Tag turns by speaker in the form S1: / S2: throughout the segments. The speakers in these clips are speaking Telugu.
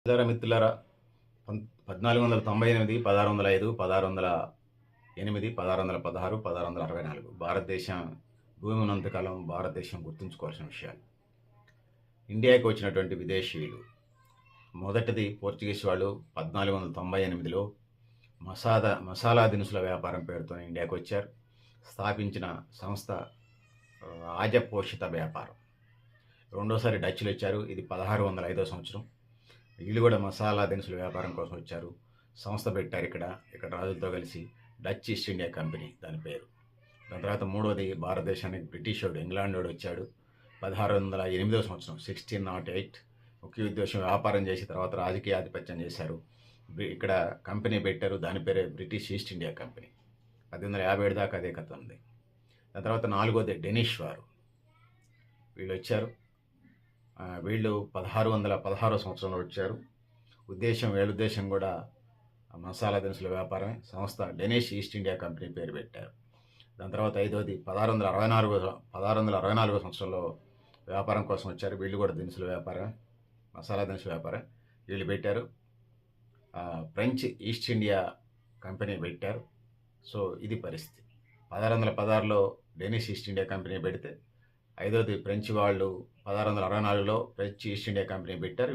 S1: మిత్రులారా మిత్రులారా 1498, 1605, 1608, 1616, 1664 భారతదేశం భూమి ఉన్నంతకాలం భారతదేశం గుర్తుంచుకోవాల్సిన విషయాలు. ఇండియాకి వచ్చినటువంటి విదేశీయులు మొదటిది పోర్చుగీస్ వాళ్ళు 1498లో మసాలా దినుసుల వ్యాపారం పేరుతో ఇండియాకి వచ్చారు. స్థాపించిన సంస్థ రాజపోషిత వ్యాపారం. రెండోసారి డచ్లు వచ్చారు. ఇది 1605 సంవత్సరం. వీళ్ళు కూడా మసాలా దినుసుల వ్యాపారం కోసం వచ్చారు. సంస్థ పెట్టారు ఇక్కడ రాజులతో కలిసి డచ్ ఈస్ట్ ఇండియా కంపెనీ దాని పేరు. దాని తర్వాత మూడోది భారతదేశానికి బ్రిటిష్ వాడు ఇంగ్లాండ్ వాడు వచ్చాడు 1608 సంవత్సరం 1608. ముఖ్య ఉద్దేశం వ్యాపారం చేసి తర్వాత రాజకీయ ఆధిపత్యం చేశారు. ఇక్కడ కంపెనీ పెట్టారు. దాని పేరే బ్రిటిష్ ఈస్ట్ ఇండియా కంపెనీ. 1857 దాకా అదే కథ ఉంది. దాని తర్వాత నాలుగోది డెనిష్ వారు. వీళ్ళు వచ్చారు. వీళ్ళు 1616 సంవత్సరంలో వచ్చారు. వీళ్ళ ఉద్దేశం కూడా మసాలా దినుసుల వ్యాపారమే. సంస్థ డెనిష్ ఈస్ట్ ఇండియా కంపెనీ పేరు పెట్టారు. దాని తర్వాత ఐదోది 1664 సంవత్సరంలో వ్యాపారం కోసం వచ్చారు. వీళ్ళు కూడా దినుసుల వ్యాపారమే, మసాలా దినుసుల వ్యాపారం. వీళ్ళు పెట్టారు. ఫ్రెంచ్ ఈస్ట్ ఇండియా కంపెనీ పెట్టారు. సో ఇది పరిస్థితి. 1616లో డెనిష్ ఈస్ట్ ఇండియా కంపెనీ పెడితే ఐదోది ఫ్రెంచ్ వాళ్ళు 1664లో ఫ్రెంచ్ ఈస్ట్ ఇండియా కంపెనీ పెట్టారు.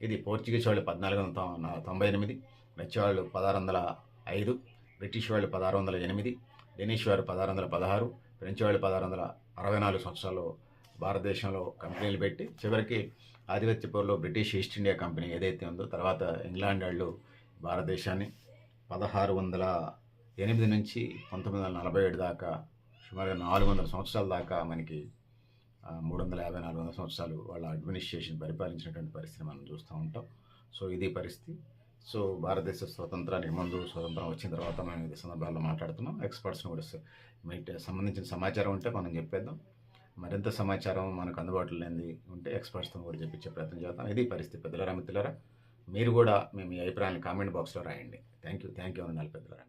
S1: ఇది పోర్చుగీస్ వాళ్ళు 1498, డచ్ వాళ్ళు 1605, బ్రిటిష్ వాళ్ళు 1608, డెనిష్ వారు 1616, ఫ్రెంచ్ వాళ్ళు 1664 సంవత్సరాల్లో భారతదేశంలో కంపెనీలు పెట్టి చివరికి ఆధిపత్య పోరులో బ్రిటిష్ ఈస్ట్ ఇండియా కంపెనీ ఏదైతే ఉందో తర్వాత ఇంగ్లాండ్ వాళ్ళు భారతదేశాన్ని 1608 నుంచి 1947 దాకా సుమారుగా 400 సంవత్సరాల దాకా మనకి 350-400 సంవత్సరాలు వాళ్ళ అడ్మినిస్ట్రేషన్ పరిపాలించినటువంటి పరిస్థితిని మనం చూస్తూ ఉంటాం. సో ఇది పరిస్థితి. సో భారతదేశ స్వతంత్రానికి ముందు, స్వతంత్రం వచ్చిన తర్వాత మనం ఇది సందర్భాల్లో మాట్లాడుతున్నాం. ఎక్స్పర్ట్స్ని కూడా సంబంధించిన సమాచారం ఉంటే మనం చెప్పేద్దాం. మరింత సమాచారం మనకు అందుబాటులో లేనిది ఉంటే ఎక్స్పర్ట్స్తో కూడా చెప్పించే ప్రయత్నం చేద్దాం. ఇది పరిస్థితి. పెద్దలారా మిత్రులారా, మీరు కూడా మీ అభిప్రాయాన్ని కామెంట్ బాక్స్లో రాయండి. Thank you. వందనాలు పెద్దలారా.